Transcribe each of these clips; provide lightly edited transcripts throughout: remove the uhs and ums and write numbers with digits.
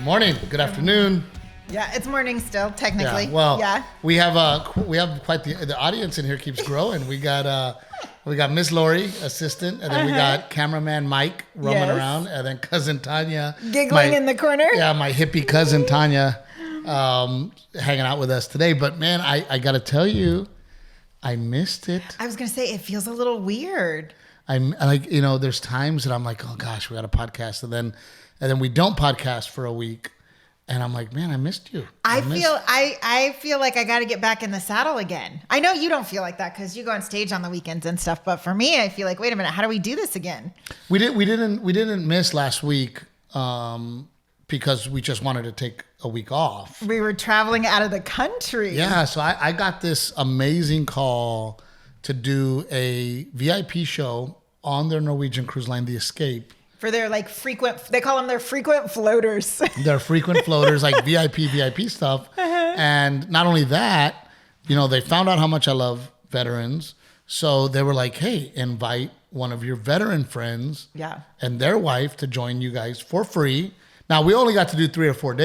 morning. Good afternoon. Yeah, it's morning still, technically. Yeah, well, yeah. we have quite the audience in here keeps growing. We got Miss Lori, assistant, and then we got cameraman Mike roaming around, and then cousin Tanya giggling in the corner. Yeah, my hippie cousin Tanya, hanging out with us today. But man, I got to tell you, I missed it. I was gonna say it feels a little weird. I'm like, there's times that I'm like, oh gosh, we got a podcast, and then we don't podcast for a week. And I'm like, man, I missed you. I feel like I got to get back in the saddle again. I know you don't feel like that because you go on stage on the weekends and stuff. But for me, I feel like, wait a minute, how do we do this again? We didn't miss last week because we just wanted to take a week off. We were traveling out of the country. Yeah, so I got this amazing call to do a VIP show on their Norwegian Cruise Line, the Escape. For their they call them their frequent floaters. They're frequent floaters, like VIP stuff. And not only that, they found out how much I love veterans. So they were like, hey, invite one of your veteran friends and their wife to join you guys for free. Now, we only got to do 3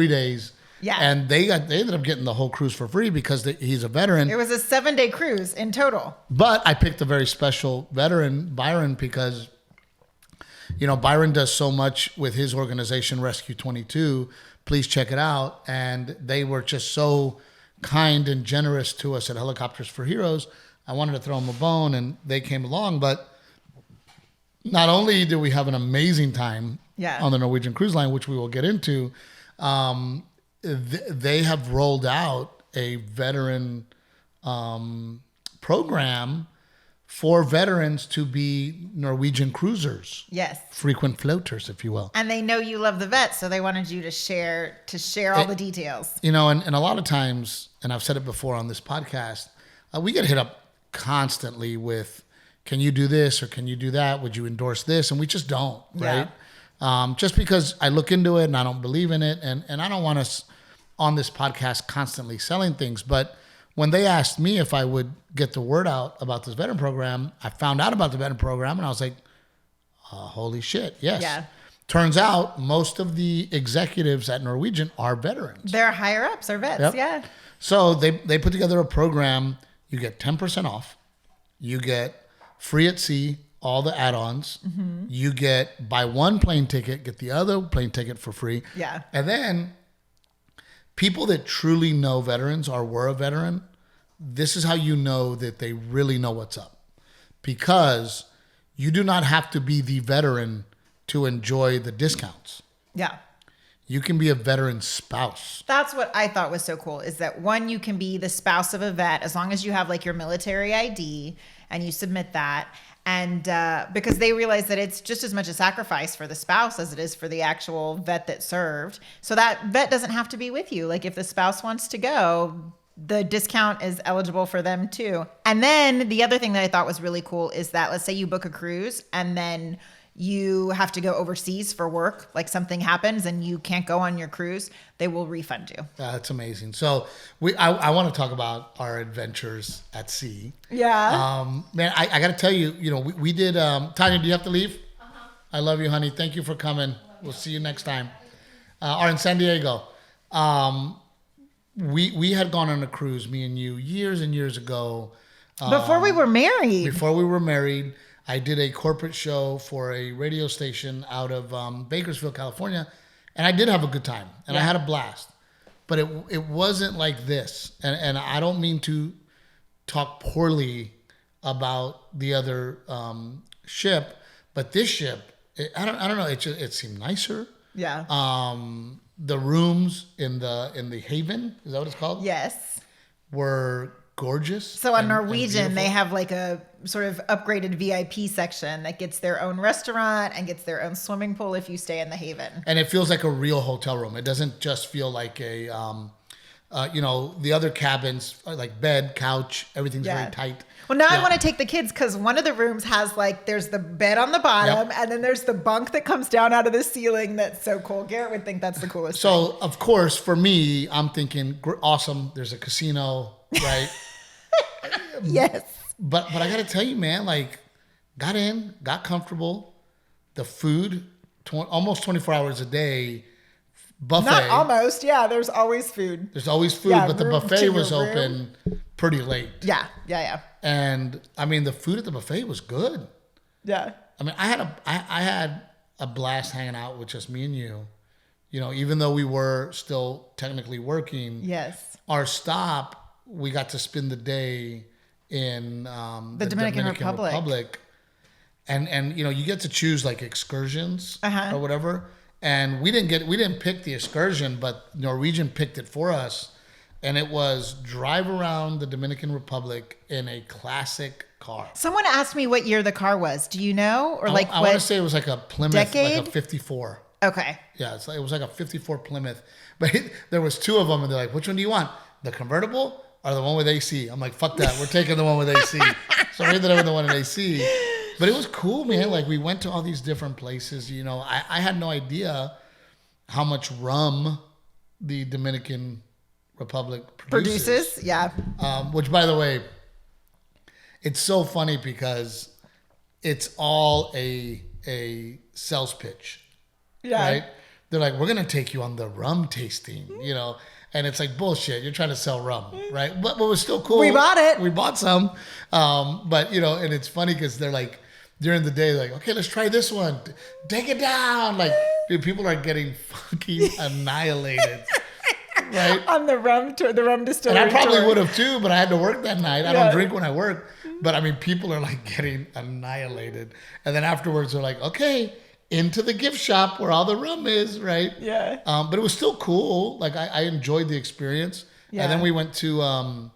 days. Yeah. And they ended up getting the whole cruise for free because he's a veteran. It was a 7-day cruise in total. But I picked a very special veteran, Byron, because Byron does so much with his organization, Rescue 22. Please check it out. And they were just so kind and generous to us at Helicopters for Heroes. I wanted to throw them a bone, and they came along. But not only did we have an amazing time on the Norwegian Cruise Line, which we will get into, they have rolled out a veteran program for veterans to be Norwegian cruisers. Yes. Frequent floaters, if you will. And they know you love the vets, so they wanted you to share all the details. And a lot of times, and I've said it before on this podcast, we get hit up constantly with, can you do this or can you do that? Would you endorse this? And we just don't, right? Just because I look into it and I don't believe in it. And I don't want us on this podcast constantly selling things, but when they asked me if I would get the word out about this veteran program, I found out about the veteran program and I was like, holy shit, yes. Yeah. Turns out most of the executives at Norwegian are veterans. Their higher ups are vets, yeah. So they put together a program. You get 10% off. You get free at sea, all the add-ons. Mm-hmm. You buy one plane ticket, get the other plane ticket for free. Yeah. And then people that truly know veterans or were a veteran, this is how you know that they really know what's up. Because you do not have to be the veteran to enjoy the discounts. Yeah. You can be a veteran spouse. That's what I thought was so cool, is that one, you can be the spouse of a vet as long as you have your military ID and you submit that. And because they realize that it's just as much a sacrifice for the spouse as it is for the actual vet that served. So that vet doesn't have to be with you. If the spouse wants to go, the discount is eligible for them too. And then the other thing that I thought was really cool is that, let's say you book a cruise and then you have to go overseas for work, something happens and you can't go on your cruise, they will refund you. That's amazing. So I want to talk about our adventures at sea. Yeah. Man, I got to tell you, we did, Tanya, do you have to leave? Uh-huh. I love you, honey. Thank you for coming. We'll see you next time. Or in San Diego. We had gone on a cruise, me and you, years and years ago. Before we were married. Before we were married. I did a corporate show for a radio station out of Bakersfield, California, and I did have a good time, and I had a blast. But it wasn't like this, and I don't mean to talk poorly about the other ship, but this ship, I don't know, it seemed nicer. Yeah. The rooms in the Haven, is that what it's called? Yes. Were gorgeous. So on Norwegian, they have a sort of upgraded VIP section that gets their own restaurant and gets their own swimming pool if you stay in the Haven. And it feels like a real hotel room. It doesn't just feel like a, the other cabins, like bed, couch, everything's very tight. Well, now I want to take the kids because one of the rooms has there's the bed on the bottom and then there's the bunk that comes down out of the ceiling. That's so cool. Garrett would think that's the coolest thing. So, of course, for me, I'm thinking, awesome, there's a casino, right? Yes. But I got to tell you, man, got in, got comfortable. The food, almost 24 hours a day, buffet. Not almost. Yeah, there's always food. There's always food, Yeah, but the room buffet to was your open pretty late. Yeah, yeah, yeah. And I mean, the food at the buffet was good. Yeah. I mean, I had a blast hanging out with just me and you. You know, even though we were still technically working. Yes. Our stop, we got to spend the day in the Dominican Republic. And you know, you get to choose like excursions or whatever. And we didn't pick the excursion, but Norwegian picked it for us. And it was drive around the Dominican Republic in a classic car. Someone asked me what year the car was. Do you know? Or I want to say it was like a Plymouth, decade? like a 54. Okay. Yeah, it was like a 54 Plymouth. But there was two of them, and they're like, which one do you want? The convertible or the one with AC? I'm like, fuck that. We're taking the one with AC. So we ended up with the one with AC. But it was cool, man. Like, we went to all these different places. You know, I had no idea how much rum the Dominican Republic produces. Yeah. Which, by the way, it's so funny because it's all a sales pitch. Yeah. Right? They're like, we're going to take you on the rum tasting, you know? And it's like, bullshit. You're trying to sell rum, right? But it was still cool. We bought it. We bought some. But, you know, and it's funny because they're like, during the day, like, okay, let's try this one. Take it down. Like, dude, people are getting fucking annihilated. Right? On the rum distillery. And I probably tour. would have too, but I had to work that night. I don't drink when I work. But I mean, people are like getting annihilated. And then afterwards, they're like, okay, into the gift shop where all the rum is, right? Yeah. But it was still cool. Like, I enjoyed the experience. Yeah. And then we went to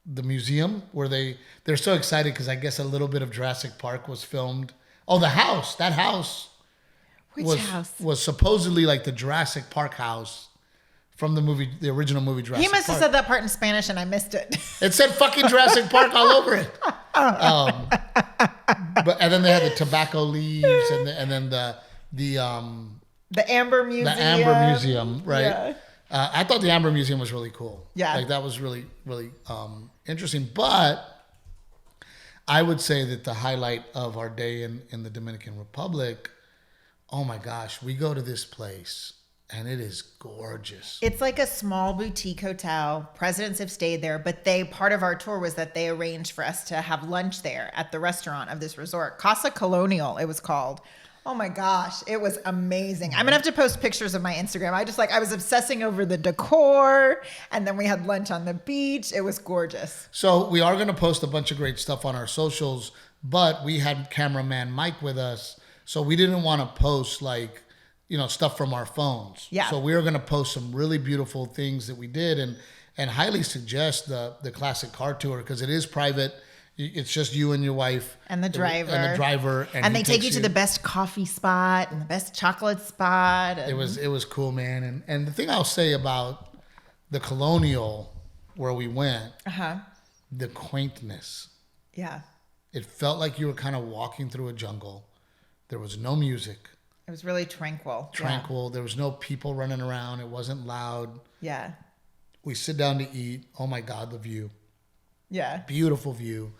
the museum where they're so excited because I guess a little bit of Jurassic Park was filmed. Oh, the house. That house. Which house? Was supposedly like the Jurassic Park house from the original movie Jurassic Park. He must have said that part in Spanish and I missed it. It said fucking Jurassic Park all over it. And then they had the tobacco leaves and then the Amber Museum. The Amber Museum, right? Yeah. I thought the Amber Museum was really cool. Yeah. Like, that was really, really interesting. But I would say that the highlight of our day in the Dominican Republic, oh my gosh, we go to this place and it is gorgeous. It's like a small boutique hotel. Presidents have stayed there, but part of our tour was that they arranged for us to have lunch there at the restaurant of this resort. Casa Colonial, it was called. Oh my gosh, it was amazing. I'm gonna have to post pictures of my Instagram. I was obsessing over the decor, and then we had lunch on the beach. It was gorgeous. So we are gonna post a bunch of great stuff on our socials, but we had cameraman Mike with us, so we didn't want to post like, you know, stuff from our phones. Yeah. So we were gonna post some really beautiful things that we did, and highly suggest the classic car tour because it is private. It's just you and your wife and the driver. And they take you to the best coffee spot and the best chocolate spot. It was cool, man. And the thing I'll say about the Colonial where we went, the quaintness. Yeah. It felt like you were kind of walking through a jungle. There was no music. It was really tranquil. Yeah. There was no people running around. It wasn't loud. Yeah. We sit down to eat. Oh my God, the view. Yeah. Beautiful view.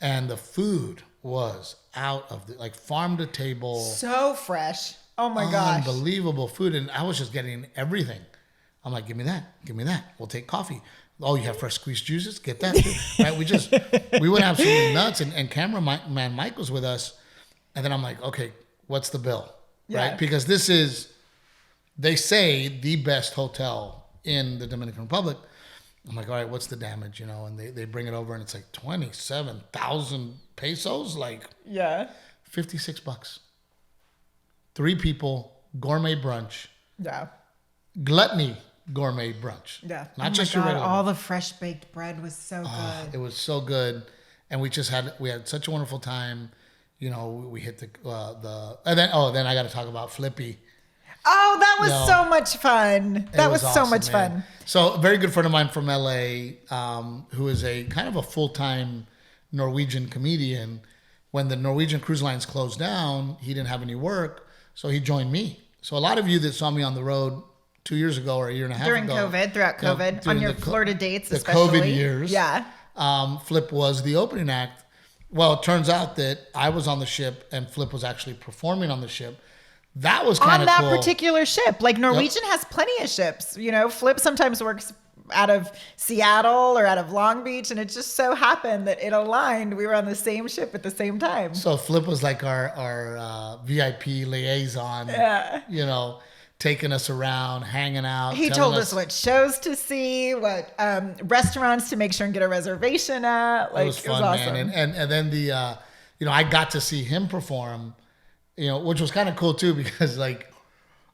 And the food was out of like farm to table. So fresh. Oh my gosh. Unbelievable food. And I was just getting everything. I'm like, give me that. Give me that. We'll take coffee. Oh, you have fresh squeezed juices? Get that too. Right? We went absolutely nuts. And cameraman Mike was with us. And then I'm like, okay, what's the bill? Yeah. Right? Because this is, they say, the best hotel in the Dominican Republic. I'm like, all right, what's the damage? You know, and they bring it over and it's like 27,000 pesos, like $56. 3 people, gourmet brunch. Yeah. Gluttony gourmet brunch. Yeah. Not just your regular. All the fresh baked bread was so good. It was so good. And we had such a wonderful time. You know, we hit and then I got to talk about Flippy. Oh, that was so much fun. That was so awesome, much fun. So a very good friend of mine from LA, who is a kind of a full-time Norwegian comedian. When the Norwegian Cruise Lines closed down, he didn't have any work, so he joined me. So a lot of you that saw me on the road 2 years ago or a year and a half ago. Throughout COVID, on your Florida dates the especially. COVID years. Yeah. Flip was the opening act. Well, it turns out that I was on the ship and Flip was actually performing on the ship. That was kind on of that cool. particular ship. Like Norwegian has plenty of ships. You know, Flip sometimes works out of Seattle or out of Long Beach, and it just so happened that it aligned. We were on the same ship at the same time. So Flip was like our VIP liaison. Yeah. You know, taking us around, hanging out. He told us what shows to see, what restaurants to make sure and get a reservation at. Like, it was fun, awesome. man. And then the you know, I got to see him perform, you know, which was kind of cool too, because like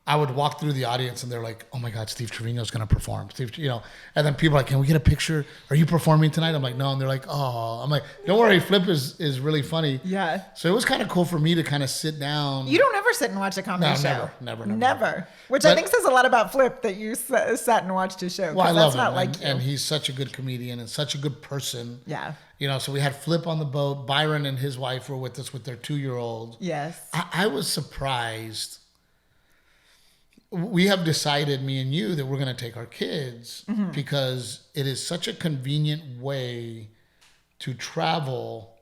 I would walk through the audience and they're like, "Oh my God, Steve Trevino's going to perform." Steve, you know, and then people are like, "Can we get a picture? Are you performing tonight?" I'm like, "No." And they're like, "Oh." I'm like, "Don't worry, Flip is really funny." Yeah. So it was kind of cool for me to kind of sit down. You don't ever sit and watch a comedy show. Never. Which I think says a lot about Flip, that you sat and watched his show. Well, I love him, not like and he's such a good comedian and such a good person. Yeah. You know, so we had Flip on the boat. Byron and his wife were with us with their 2-year-old. Yes. I was surprised. We have decided, me and you, that we're going to take our kids because it is such a convenient way to travel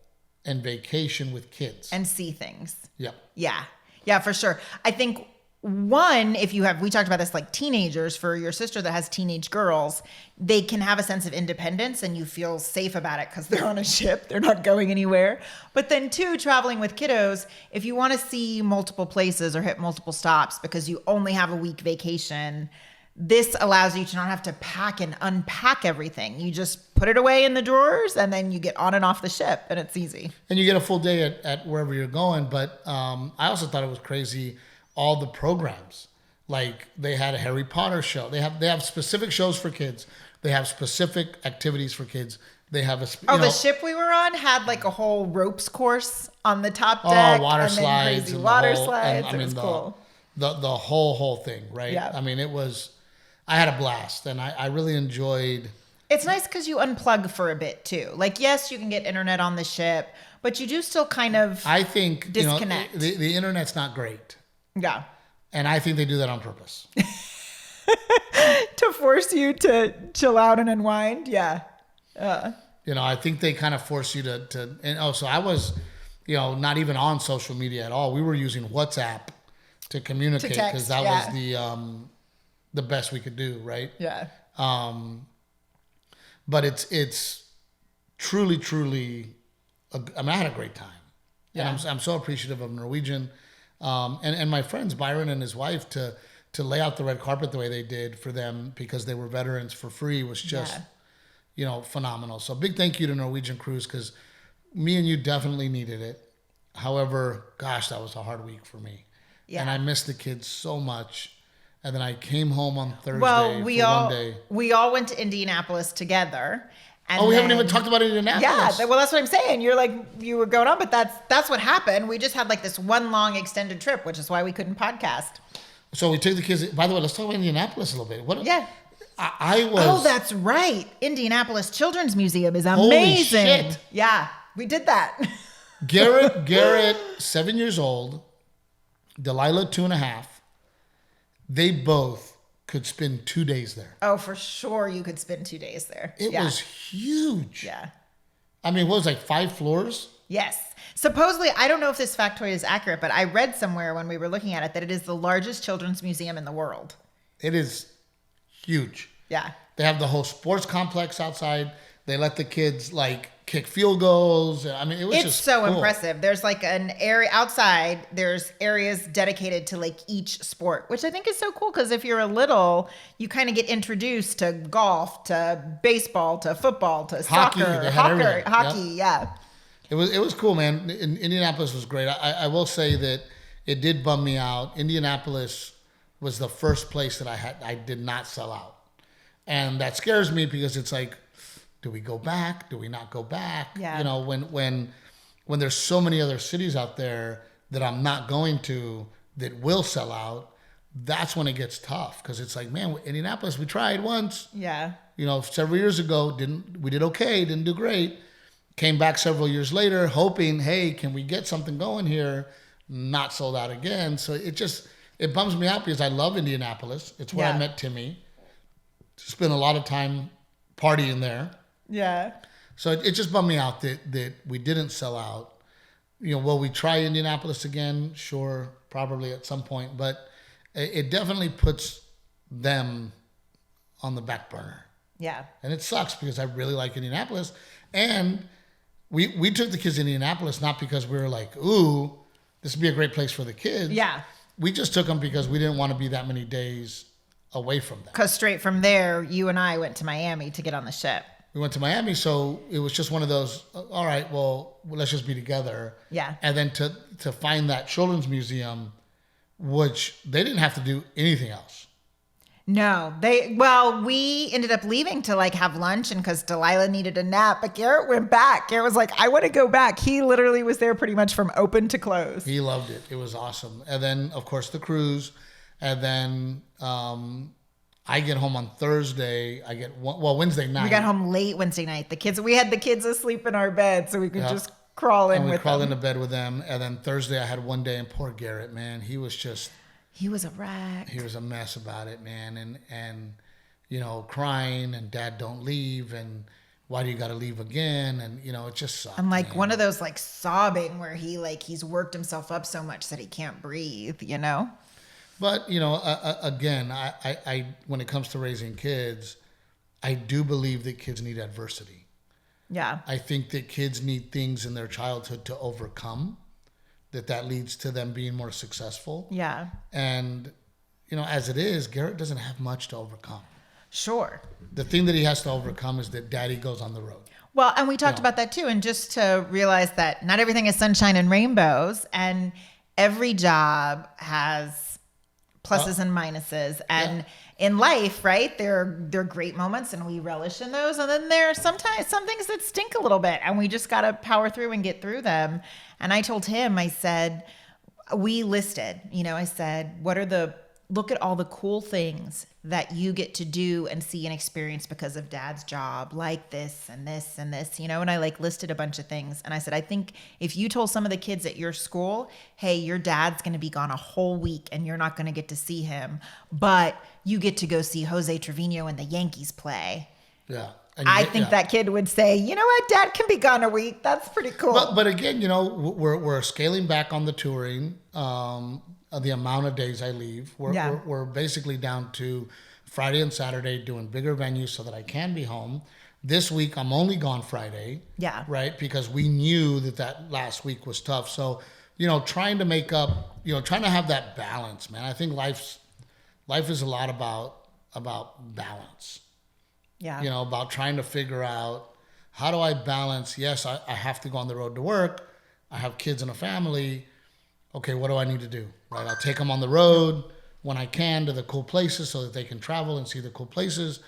and vacation with kids. And see things. Yep. Yeah. Yeah, for sure. I think one, if you have, we talked about this, like teenagers, for your sister that has teenage girls, they can have a sense of independence and you feel safe about it because they're on a ship. They're not going anywhere. But then two, traveling with kiddos, if you want to see multiple places or hit multiple stops because you only have a week vacation, this allows you to not have to pack and unpack everything. You just put it away in the drawers and then you get on and off the ship and it's easy. And you get a full day at wherever you're going. But I also thought it was crazy, all the programs. Like they had a Harry Potter show. They have specific shows for kids. They have specific activities for kids. They have the ship we were on had like a whole ropes course on the top deck. Water and slides. Crazy and water the whole, slides. And, it was cool. The whole thing, right? Yeah. I mean, I had a blast and I really enjoyed. It's nice because you unplug for a bit too. Like, yes, you can get internet on the ship, but you do still kind of I think disconnect. You know, the internet's not great. Yeah. And I think they do that on purpose. To force you to chill out and unwind. Yeah. You know, I think they kind of force you so I was, you know, not even on social media at all. We were using WhatsApp to communicate because that was the best we could do, right? Yeah. But it's truly, I had a great time. Yeah. And I'm so appreciative of Norwegian. And my friends, Byron and his wife, to lay out the red carpet the way they did for them because they were veterans for free was just, you know, phenomenal. So big thank you to Norwegian Cruise because me and you definitely needed it. However, gosh, that was a hard week for me. Yeah. And I missed the kids so much. And then I came home on Thursday one day. We all went to Indianapolis together. And we haven't even talked about Indianapolis. Yeah, well, that's what I'm saying. You were going on, but that's what happened. We just had like this one long extended trip, which is why we couldn't podcast. So we took the kids. By the way, let's talk about Indianapolis a little bit. Yeah. I was. Oh, that's right. Indianapolis Children's Museum is amazing. Holy shit. Yeah, we did that. Garrett, 7 years old. Delilah, 2.5. They both could spend 2 days there. Oh, for sure you could spend 2 days there. It was huge. Yeah. I mean, what was it, like 5 floors? Yes. Supposedly, I don't know if this factoid is accurate, but I read somewhere when we were looking at it that it is the largest children's museum in the world. It is huge. Yeah. They have the whole sports complex outside. They let the kids like kick field goals. I mean, it's just so cool. impressive. There's like an area outside. There's areas dedicated to like each sport, which I think is so cool because if you're a little, you kind of get introduced to golf, to baseball, to football, to hockey. soccer, hockey. Yep. Yeah. It was cool, man. Indianapolis was great. I will say that it did bum me out. Indianapolis was the first place that I did not sell out, and that scares me because it's like, do we go back? Do we not go back? Yeah. You know, when there's so many other cities out there that I'm not going to that will sell out, that's when it gets tough because it's like, man, Indianapolis, we tried once. Yeah. You know, several years ago, we did okay, didn't do great. Came back several years later, hoping, hey, can we get something going here? Not sold out again. So it bums me out because I love Indianapolis. It's where I met Timmy. Spent a lot of time partying there. Yeah. So it just bummed me out that we didn't sell out. will we try Indianapolis again? Sure, probably at some point, but it definitely puts them on the back burner. Yeah. And it sucks because I really like Indianapolis. And we took the kids to Indianapolis not because we were like, ooh, this would be a great place for the kids. Yeah. We just took them because we didn't want to be that many days away from them. Because straight from there, you and I went to Miami to get on the ship. We went to Miami, so it was just one of those, all right, well, let's just be together. Yeah. And then to find that children's museum, which they didn't have to do anything else. No, we ended up leaving to like have lunch, and because Delilah needed a nap, but Garrett went back. Garrett was like, I want to go back. He literally was there pretty much from open to close. He loved it. It was awesome. And then, of course, the cruise. And then I get home on Thursday. Wednesday night. We got home late Wednesday night. We had the kids asleep in our bed, so we could just crawl in with them. And we crawled into bed with them. And then Thursday I had one day, and poor Garrett, man, he was a wreck. He was a mess about it, man. And crying, and Dad, don't leave, and why do you got to leave again? And, it just sucked. And like one of those like sobbing where he's worked himself up so much that he can't breathe, But, again, I when it comes to raising kids, I do believe that kids need adversity. Yeah. I think that kids need things in their childhood to overcome, that leads to them being more successful. Yeah. And, as it is, Garrett doesn't have much to overcome. Sure. The thing that he has to overcome is that Daddy goes on the road. Well, and we talked about that too. And just to realize that not everything is sunshine and rainbows, and every job has pluses and minuses. And in life, right, there are great moments and we relish in those. And then there are sometimes some things that stink a little bit, and we just got to power through and get through them. And I told him, I said, we listed, I said, look at all the cool things that you get to do and see and experience because of Dad's job, like this and this and this, and I like listed a bunch of things. And I said, I think if you told some of the kids at your school, hey, your dad's going to be gone a whole week and you're not going to get to see him, but you get to go see Jose Trevino and the Yankees play. Yeah. I think that kid would say, you know what, Dad can be gone a week. That's pretty cool. But again, we're scaling back on the touring. The amount of days I leave. We're basically down to Friday and Saturday doing bigger venues so that I can be home. This week I'm only gone Friday. Yeah. Right? Because we knew that last week was tough. So, trying to make up, trying to have that balance, man. I think life is a lot about balance. Yeah. About trying to figure out, how do I balance? Yes, I have to go on the road to work. I have kids and a family. Okay, what do I need to do? Right, I'll take them on the road when I can to the cool places so that they can travel and see the cool places.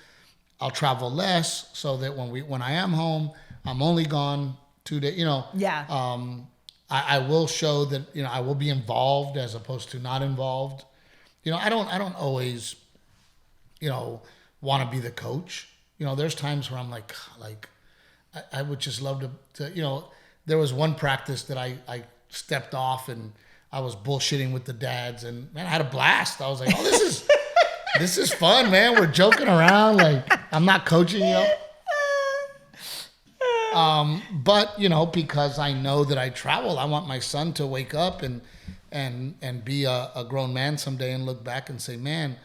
I'll travel less so that when I am home, I'm only gone 2 days. Yeah. I will show that I will be involved as opposed to not involved. I don't always want to be the coach. There's times where I'm like I would just love to there was one practice that I stepped off and I was bullshitting with the dads, and man, I had a blast. I was like, oh, this is fun, man. We're joking around. Like, I'm not coaching, but because I know that I travel, I want my son to wake up and be a grown man someday and look back and say, man,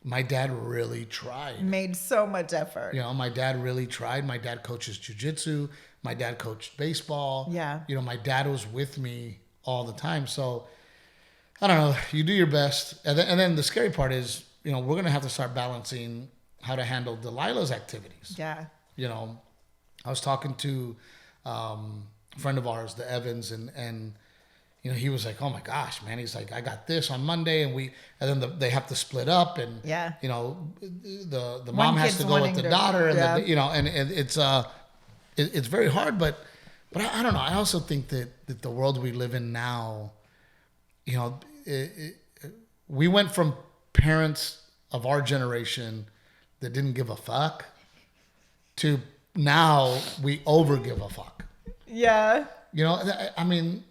my dad really tried. Made so much effort. My dad really tried. My dad coaches jiu-jitsu. My dad coached baseball. Yeah. My dad was with me all the time. So, I don't know. You do your best. And then the scary part is, we're going to have to start balancing how to handle Delilah's activities. Yeah. I was talking to a friend of ours, the Evans, and he was like, oh my gosh, man. He's like, I got this on Monday, and then they have to split up, and the mom has to go with the daughter, and and it's very hard, but I don't know. I also think that the world we live in now, we went from parents of our generation that didn't give a fuck to now we over give a fuck. Yeah. I mean,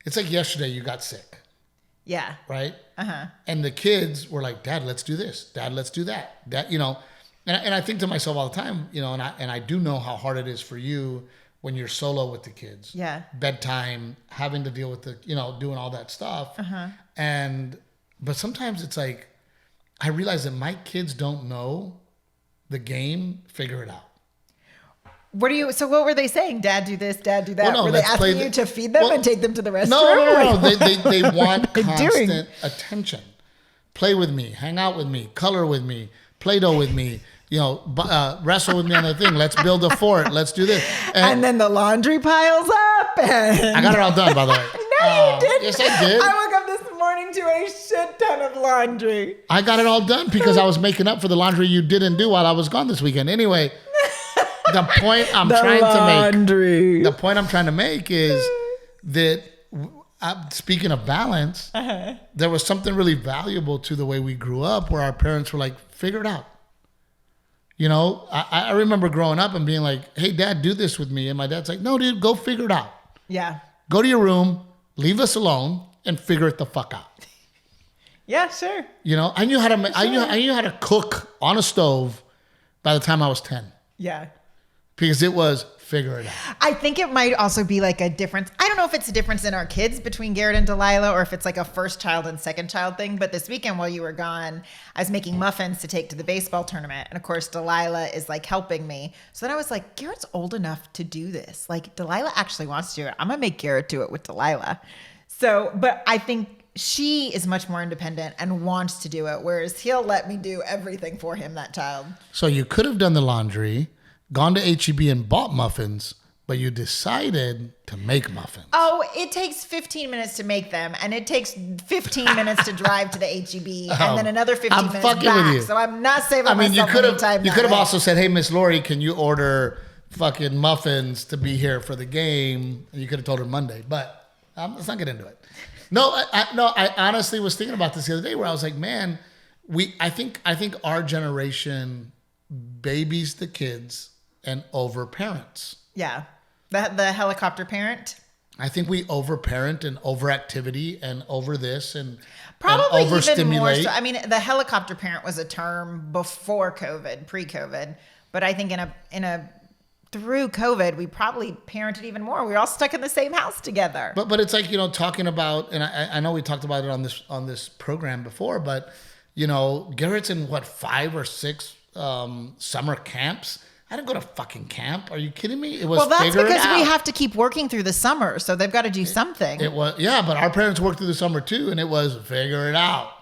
it's like yesterday you got sick. Yeah. Right? Uh-huh. And the kids were like, Dad, let's do this. Dad, let's do that. Dad, and I think to myself all the time, and I do know how hard it is for you when you're solo with the kids. Yeah. Bedtime, having to deal with the, doing all that stuff. But sometimes it's like, I realize that my kids don't know the game, figure it out. So what were they saying? Dad, do this, Dad, do that. Well, no, were they asking you to feed them and take them to the restroom? No. They want constant attention. Play with me, hang out with me, color with me, Play-Doh with me, wrestle with me on the thing. Let's build a fort. Let's do this. And then the laundry piles up. I got it all done, by the way. No, you didn't. Yes, I did. I woke up this morning to a shit ton of laundry. I got it all done because I was making up for the laundry you didn't do while I was gone this weekend. Anyway, the point I'm trying to make is that speaking of balance, there was something really valuable to the way we grew up where our parents were like, figure it out. I remember growing up and being like, hey, Dad, do this with me. And my dad's like, no, dude, go figure it out. Yeah. Go to your room, leave us alone, and figure it the fuck out. Yeah, sure. I knew how to I knew how to cook on a stove by the time I was 10. Yeah. Because it was figure it out. I think it might also be like a difference. I don't know if it's a difference in our kids between Garrett and Delilah or if it's like a first child and second child thing. But this weekend while you were gone, I was making muffins to take to the baseball tournament. And of course, Delilah is like helping me. So then I was like, Garrett's old enough to do this. Like Delilah actually wants to do it. I'm going to make Garrett do it with Delilah. So, but I think she is much more independent and wants to do it. Whereas he'll let me do everything for him, that child. So you could have done the laundry, gone to H-E-B and bought muffins, but you decided to make muffins. Oh, it takes 15 minutes to make them, and it takes 15 minutes to drive to the H-E-B, and then another 15 minutes back. With you. So I'm not saving myself any time. You could have also said, hey, Miss Lori, can you order fucking muffins to be here for the game? And you could have told her Monday, but let's not get into it. No, I honestly was thinking about this the other day where I was like, man, I think our generation babies the kids and overparents. Yeah. The helicopter parent. I think we overparent and overactivity and over this and probably and overstimulate. Even more so. I mean, the helicopter parent was a term before COVID, pre-COVID, but I think through COVID, we probably parented even more. We were all stuck in the same house together. But it's like, talking about, and I know we talked about it on this program before, but Garrett's in 5 or 6 summer camps. I didn't go to fucking camp. Are you kidding me? It was that's because we have to keep working through the summer, so they've got to do something. It was but our parents worked through the summer too, and it was figure it out.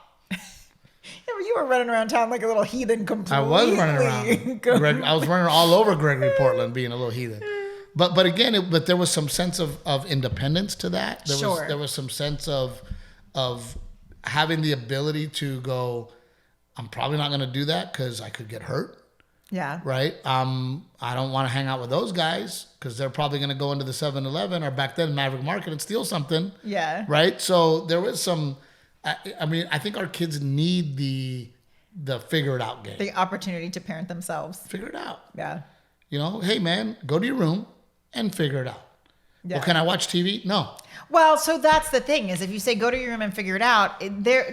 You were running around town like a little heathen completely. I was running around. I was running all over Gregory Portland being a little heathen. But again, but there was some sense of independence to that. There was some sense of having the ability to go, I'm probably not going to do that because I could get hurt. Yeah. Right? I don't want to hang out with those guys because they're probably going to go into the 7-Eleven or back then Maverick Market and steal something. Yeah. Right? So there was some... I think our kids need the figure it out game. The opportunity to parent themselves. Figure it out. Yeah. Hey man, go to your room and figure it out. Yeah. Well, can I watch TV? No. Well, so that's the thing is if you say go to your room and figure it out, they're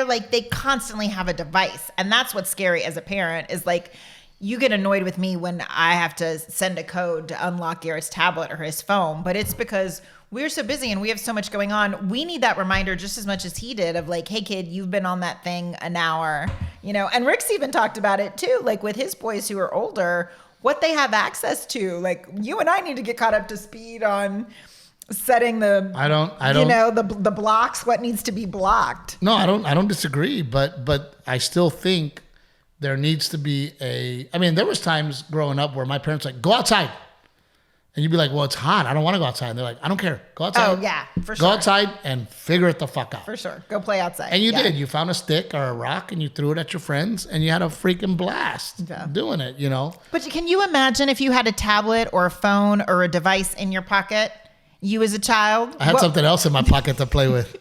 like they constantly have a device. And that's what's scary as a parent is like you get annoyed with me when I have to send a code to unlock Garrett's tablet or his phone, but it's because we're so busy and we have so much going on. We need that reminder just as much as he did of like, hey kid, you've been on that thing an hour, and Rick's even talked about it too. Like with his boys who are older, what they have access to, like you and I need to get caught up to speed on setting the, the blocks, what needs to be blocked. No, I don't disagree, but I still think there needs to be there was times growing up where my parents like, go outside. And you'd be like, well, it's hot. I don't want to go outside. And they're like, I don't care. Go outside. Oh, yeah, for sure. Go outside and figure it the fuck out. For sure. Go play outside. And you did. You found a stick or a rock and you threw it at your friends and you had a freaking blast doing it, But can you imagine if you had a tablet or a phone or a device in your pocket, you as a child? I had something else in my pocket to play with.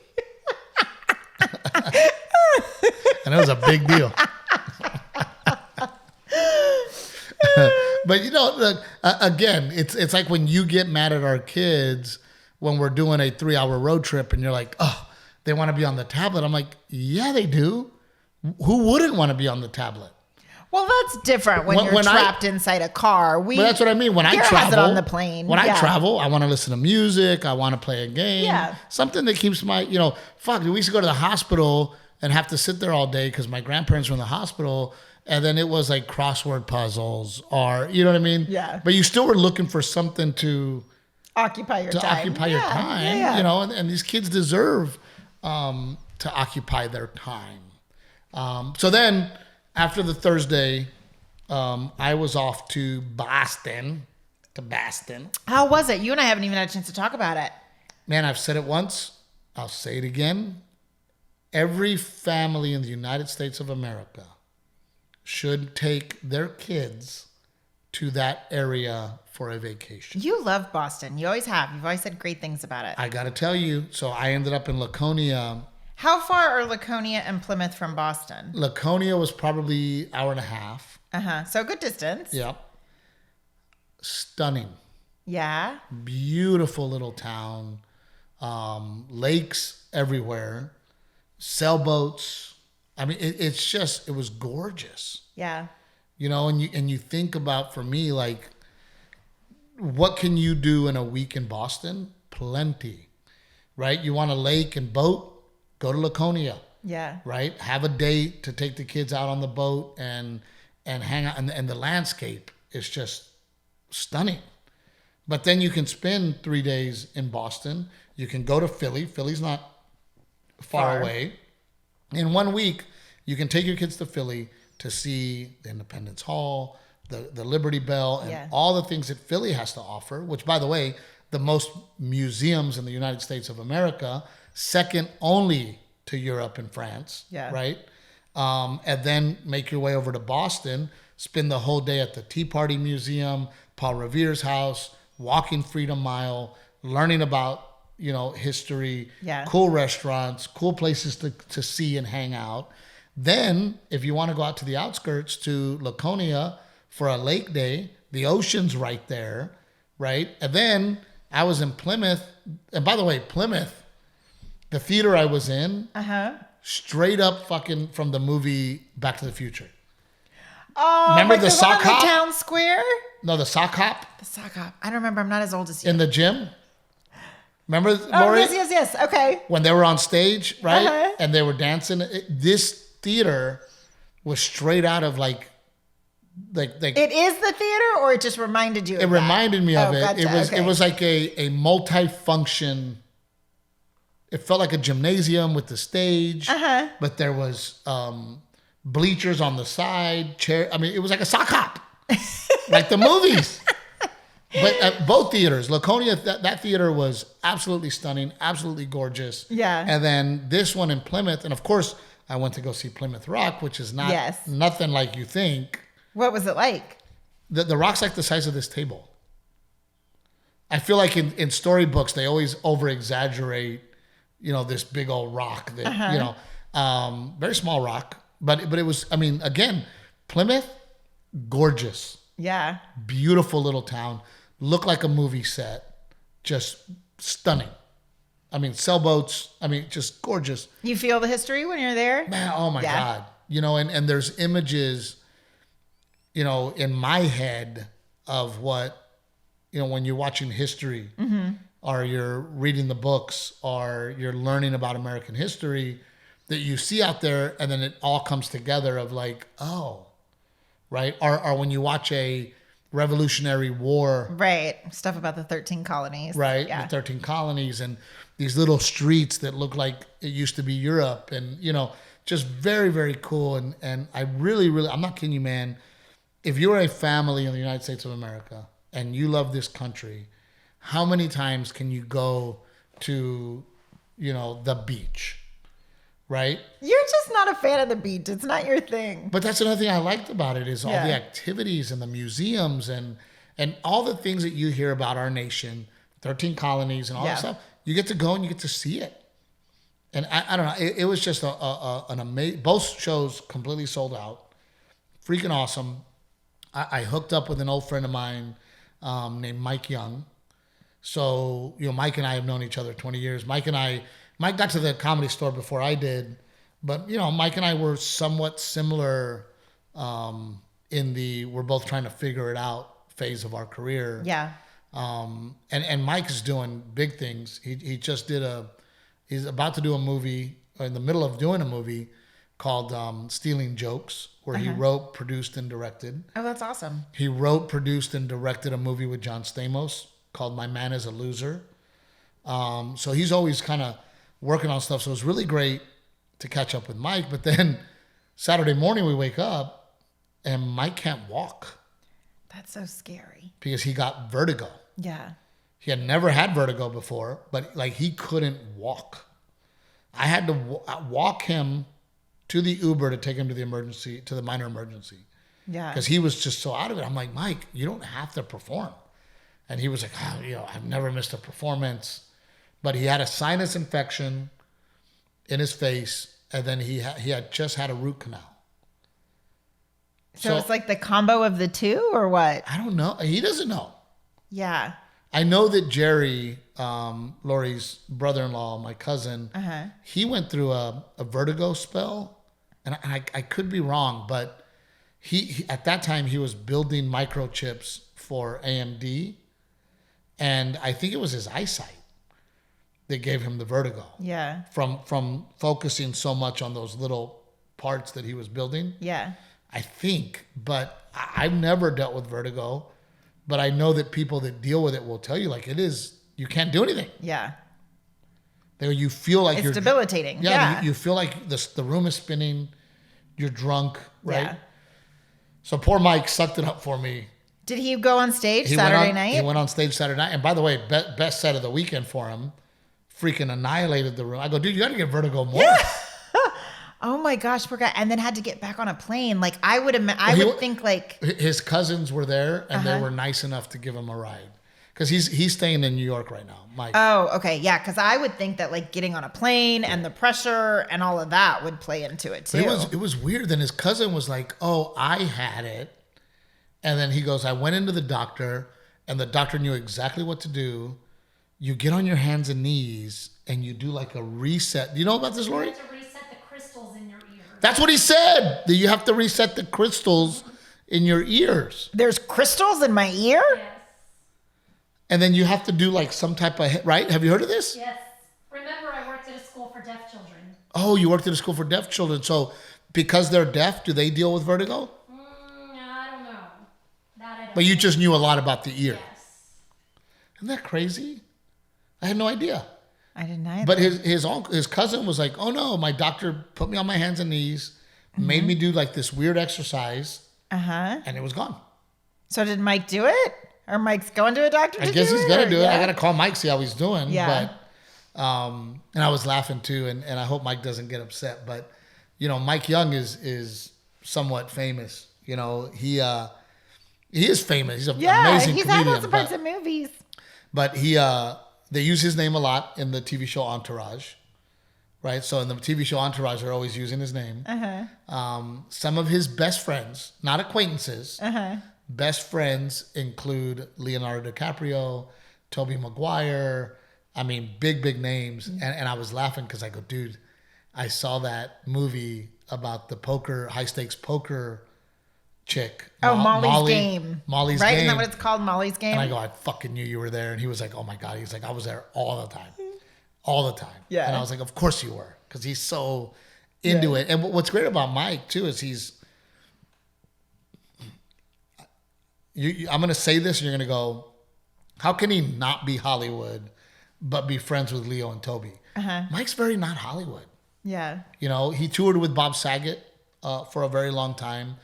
And it was a big deal. But look, again, it's like when you get mad at our kids when we're doing a 3-hour road trip and you're like, oh, they want to be on the tablet. I'm like, yeah, they do. Who wouldn't want to be on the tablet? Well, that's different when you're trapped inside a car. But that's what I mean. When I travel, has it on the plane. When I travel, I want to listen to music. I want to play a game. Yeah. Something that keeps my, fuck, we used to go to the hospital and have to sit there all day because my grandparents were in the hospital. And then it was like crossword puzzles or, you know what I mean? Yeah. But you still were looking for something to occupy your time. And these kids deserve to occupy their time. So then after the Thursday, I was off to Boston. How was it? You and I haven't even had a chance to talk about it. Man, I've said it once. I'll say it again. Every family in the United States of America should take their kids to that area for a vacation. You love Boston. You always have. You've always said great things about it. I got to tell you. So I ended up in Laconia. How far are Laconia and Plymouth from Boston? Laconia was probably an hour and a half. So good distance. Yep. Stunning. Yeah. Beautiful little town. Lakes everywhere. Sailboats. I mean, it was gorgeous. Yeah. And you think about, for me, like, what can you do in a week in Boston? Plenty, right? You want a lake and boat? Go to Laconia. Yeah. Right? Have a date to take the kids out on the boat and hang out. And the landscape is just stunning. But then you can spend 3 days in Boston. You can go to Philly. Philly's not far away. In 1 week, you can take your kids to Philly to see the Independence Hall, the Liberty Bell, and all the things that Philly has to offer, which, by the way, the most museums in the United States of America, second only to Europe and France, right? And then make your way over to Boston, spend the whole day at the Tea Party Museum, Paul Revere's house, walking Freedom Mile, learning about, history, cool restaurants, cool places to see and hang out. Then, if you want to go out to the outskirts to Laconia for a lake day, the ocean's right there, right? And then I was in Plymouth. And by the way, Plymouth, the theater I was in, straight up fucking from the movie Back to the Future. Oh, remember like the sock hop? Town Square? No, the sock hop. The sock hop. I don't remember. I'm not as old as you. In the gym. Remember, Lori? Yes. Okay. When they were on stage, right? And they were dancing. This theater was straight out of like. It is the theater, or it just reminded you of it? Reminded me of it. Gotcha. It was like a multi-function. It felt like a gymnasium with the stage, but there was bleachers on the side, chair. I mean, it was like a sock hop, like the movies. But at both theaters, Laconia, that theater was absolutely stunning, absolutely gorgeous. Yeah. And then this one in Plymouth, and of course, I went to go see Plymouth Rock, which is nothing like you think. What was it like? The rock's like the size of this table. I feel like in storybooks, they always over-exaggerate, this big old rock that, very small rock. But it was, I mean, again, Plymouth, gorgeous. Yeah. Beautiful little town. Looked like a movie set. Just stunning. I mean, sailboats. I mean, just gorgeous. You feel the history when you're there? Man, oh my God. And there's images, in my head of what, when you're watching history or you're reading the books or you're learning about American history that you see out there, and then it all comes together of like, oh, right? Or when you watch a Revolutionary War. Right. Stuff about the 13 colonies. Right. Yeah. The 13 colonies and these little streets that look like it used to be Europe and, just very, very cool. And I really, really, I'm not kidding you, man. If you're a family in the United States of America and you love this country, how many times can you go to, the beach? Right? You're just not a fan of the beach. It's not your thing. But that's another thing I liked about it is all the activities and the museums and all the things that you hear about our nation, 13 colonies and all that stuff. You get to go and you get to see it. And I don't know. It was just an amazing, both shows completely sold out. Freaking awesome. I hooked up with an old friend of mine named Mike Young. So, Mike and I have known each other 20 years. Mike got to the Comedy Store before I did, but Mike and I were somewhat similar in the we're both trying to figure it out phase of our career. Yeah. And Mike is doing big things. He just did he's about to do a movie, or in the middle of doing a movie called Stealing Jokes, where he wrote, produced, and directed. Oh, that's awesome. He wrote, produced, and directed a movie with John Stamos called My Man is a Loser. So he's always kind of working on stuff. So it was really great to catch up with Mike. But then Saturday morning we wake up and Mike can't walk. That's so scary. Because he got vertigo. Yeah. He had never had vertigo before, but like he couldn't walk. I had to walk him to the Uber to take him to the minor emergency. Yeah. Because he was just so out of it. I'm like, Mike, you don't have to perform. And he was like, I've never missed a performance. But he had a sinus infection in his face, and then he had just had a root canal. So it's like the combo of the two, or what? I don't know. He doesn't know. Yeah. I know that Jerry, Lori's brother-in-law, my cousin, he went through a vertigo spell, and I could be wrong, but he at that time he was building microchips for AMD, and I think it was his eyesight that gave him the vertigo. Yeah. From focusing so much on those little parts that he was building. Yeah. I think, but I've never dealt with vertigo. But I know that people that deal with it will tell you, like, you can't do anything. Yeah. You feel like it's debilitating. Yeah. You feel like the room is spinning. You're drunk, right? Yeah. So poor Mike sucked it up for me. Did he go on stage Saturday night? He went on stage Saturday night. And by the way, best set of the weekend for him. Freaking annihilated the room. I go, dude, you got to get vertigo more. Yeah. Oh my gosh, poor guy. And then had to get back on a plane. Like I would think like his cousins were there and they were nice enough to give him a ride. Because he's staying in New York right now, Mike. Oh, okay. Yeah, because I would think that like getting on a plane and the pressure and all of that would play into it too. But it was weird. Then his cousin was like, oh, I had it. And then he goes, I went into the doctor and the doctor knew exactly what to do. You get on your hands and knees and you do like a reset. Do you know about this, Lori? In your ear. That's what he said. That you have to reset the crystals in your ears. There's crystals in my ear? Yes. And then you have to do like some type of, right? Have you heard of this? Yes. Remember, I worked at a school for deaf children. Oh, you worked at a school for deaf children. So because they're deaf, do they deal with vertigo? I don't know. That I don't But you know. just knew a lot about the ear. Yes. Isn't that crazy? I had no idea. I didn't either. But his cousin was like, oh no, my doctor put me on my hands and knees, made me do like this weird exercise, and it was gone. So did Mike do it? Or Mike's going to a doctor to do it? I guess he's gonna do it. Yeah. I gotta call Mike, see how he's doing. Yeah. But and I was laughing too, and I hope Mike doesn't get upset. But Mike Young is somewhat famous. He is famous. He's an amazing he's comedian. had lots of parts of movies. But they use his name a lot in the TV show Entourage, right? So in the TV show Entourage, they're always using his name. Some of his best friends, not acquaintances, best friends include Leonardo DiCaprio, Tobey Maguire. I mean, big names. And I was laughing because I go, dude, I saw that movie about the high stakes poker chick. Oh, Molly's Game. Molly's right? Game. Isn't that what it's called? Molly's Game? And I go, I fucking knew you were there. And he was like, oh my God. He's like, I was there all the time. All the time. Yeah. And I was like, of course you were. Because he's so into it. And what's great about Mike, too, is I'm going to say this and you're going to go, how can he not be Hollywood but be friends with Leo and Toby? Mike's very not Hollywood. Yeah. He toured with Bob Saget for a very long time.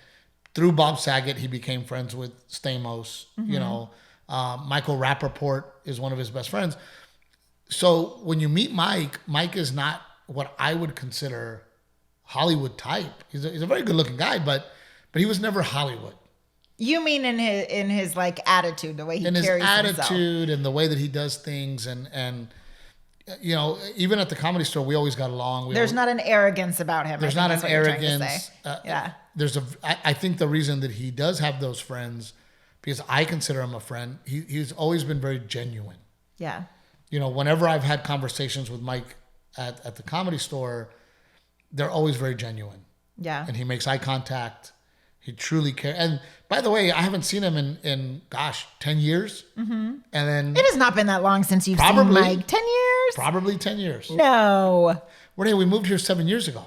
Through Bob Saget, he became friends with Stamos. Michael Rappaport is one of his best friends. So when you meet Mike is not what I would consider Hollywood type. He's a very good looking guy, but he was never Hollywood. You mean in his like attitude, the way he carries himself. In his attitude and the way that he does things and even at the Comedy Store, we always got along. There's not an arrogance about him. There's not an arrogance. Yeah. I think the reason that he does have those friends, because I consider him a friend, he's always been very genuine. Yeah. Whenever I've had conversations with Mike at the Comedy Store, they're always very genuine. Yeah. And he makes eye contact. He truly cared. And by the way, I haven't seen him in 10 years. Mm-hmm. And then It has not been that long since you've seen Probably. Mike. 10 years? probably 10 years. No. Renee, we moved here 7 years ago.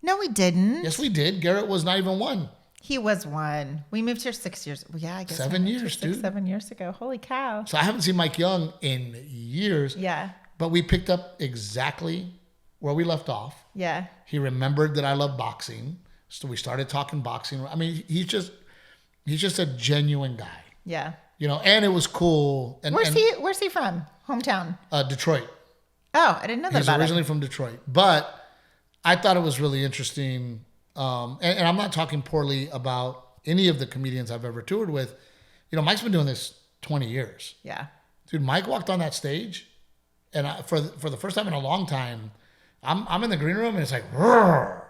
No, we didn't. Yes, we did. Garrett was not even 1. He was 1. We moved here 6 years. Well, yeah, I guess 7 we moved years, here dude. 7 years ago. Holy cow. So I haven't seen Mike Young in years. Yeah. But we picked up exactly where we left off. Yeah. He remembered that I love boxing. So we started talking boxing. I mean, he's just a genuine guy. Yeah. And it was cool. And Where's he from? Hometown? Detroit. Oh, I didn't know that He's about originally him. from Detroit. But I thought it was really interesting. And I'm not talking poorly about any of the comedians I've ever toured with. Mike's been doing this 20 years. Yeah. Dude, Mike walked on that stage, and for the first time in a long time, I'm in the green room, and it's like, roar,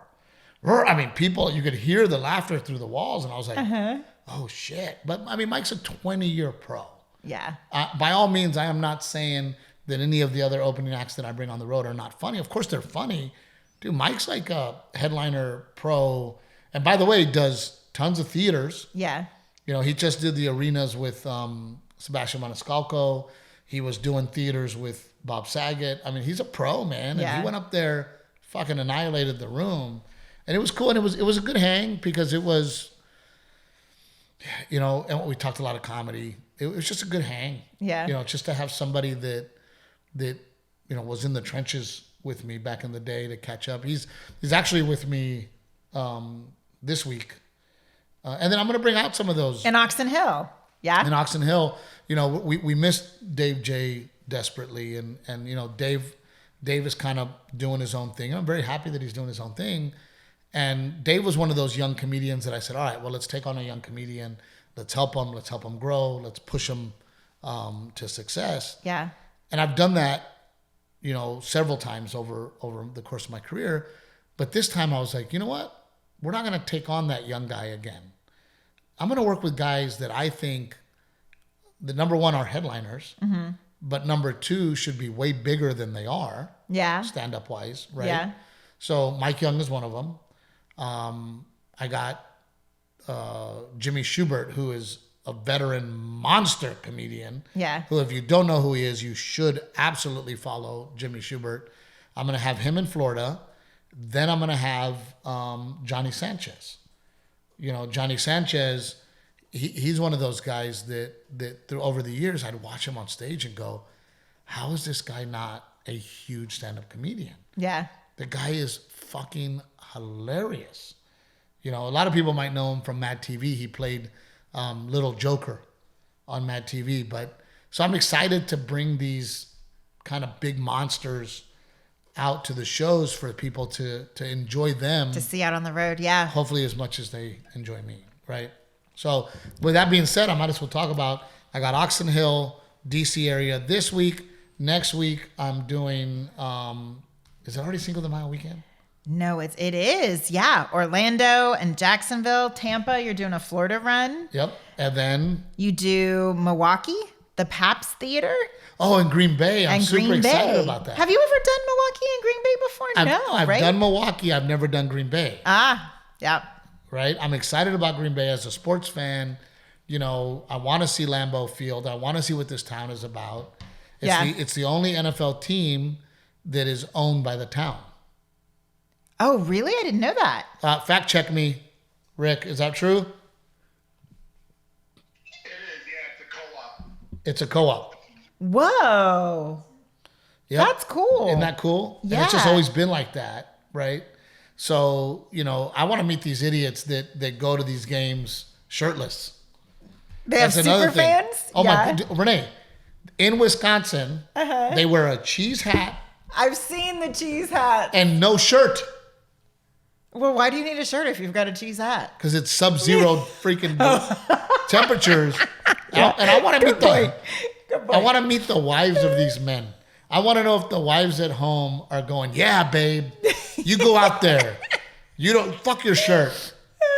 roar. I mean, people, you could hear the laughter through the walls, and I was like, oh, shit. But, I mean, Mike's a 20-year pro. Yeah. By all means, I am not saying that any of the other opening acts that I bring on the road are not funny. Of course, they're funny. Dude, Mike's like a headliner pro. And by the way, does tons of theaters. Yeah. He just did the arenas with Sebastian Maniscalco. He was doing theaters with Bob Saget. I mean, he's a pro, man. And Yeah. he went up there, fucking annihilated the room. And it was cool. And it was a good hang because it was, and we talked a lot of comedy. It was just a good hang. Yeah. Just to have somebody that was in the trenches with me back in the day to catch up. He's actually with me this week. And then I'm going to bring out some of those. In Oxon Hill. Yeah. In Oxon Hill, we missed Dave J desperately. And Dave is kind of doing his own thing. I'm very happy that he's doing his own thing. And Dave was one of those young comedians that I said, all right, well, let's take on a young comedian. Let's help him. Let's help him grow. Let's push him to success. Yeah. And I've done that, several times over the course of my career. But this time I was like, you know what? We're not going to take on that young guy again. I'm going to work with guys that I think the number one are headliners, but number two should be way bigger than they are. Yeah. Stand-up wise, right? Yeah. So Mike Young is one of them. I got Jimmy Schubert, who is a veteran monster comedian. Yeah. Who, if you don't know who he is, you should absolutely follow Jimmy Schubert. I'm going to have him in Florida. Then I'm going to have Johnny Sanchez. Johnny Sanchez, he's one of those guys that through over the years, I'd watch him on stage and go, how is this guy not a huge stand-up comedian? Yeah. The guy is fucking hilarious. A lot of people might know him from Mad TV. He played Little Joker on Mad TV. So I'm excited to bring these kind of big monsters out to the shows for people to enjoy them. To see out on the road. Yeah. Hopefully as much as they enjoy me, right? So with that being said, I might as well talk about, I got Oxon Hill, DC area this week. Next week, I'm doing, is it already Cinco de Mayo weekend? No, it is. Yeah. Orlando and Jacksonville, Tampa. You're doing a Florida run. Yep. And then? You do Milwaukee, the Pabst Theater. Oh, in Green Bay. I'm and super Green excited Bay. about that. Have you ever done Milwaukee and Green Bay before? I've right? done Milwaukee. I've never done Green Bay. Yeah. Right? I'm excited about Green Bay as a sports fan. I want to see Lambeau Field. I want to see what this town is about. It's the only NFL team that is owned by the town. Oh, really? I didn't know that. Fact check me, Rick. Is that true? It is, yeah. It's a co-op. It's a co-op. Whoa. Yep. That's cool. Isn't that cool? Yeah. And it's just always been like that, right? So, I want to meet these idiots that go to these games shirtless. They have super fans? Oh, my God. Renae, in Wisconsin, they wear a cheese hat. I've seen the cheese hat. And no shirt. Well, why do you need a shirt if you've got a cheese hat? Because it's sub-zero freaking temperatures. And I want to meet I want to meet the wives of these men. I want to know if the wives at home are going, yeah, babe, you go out there. You don't, fuck your shirt.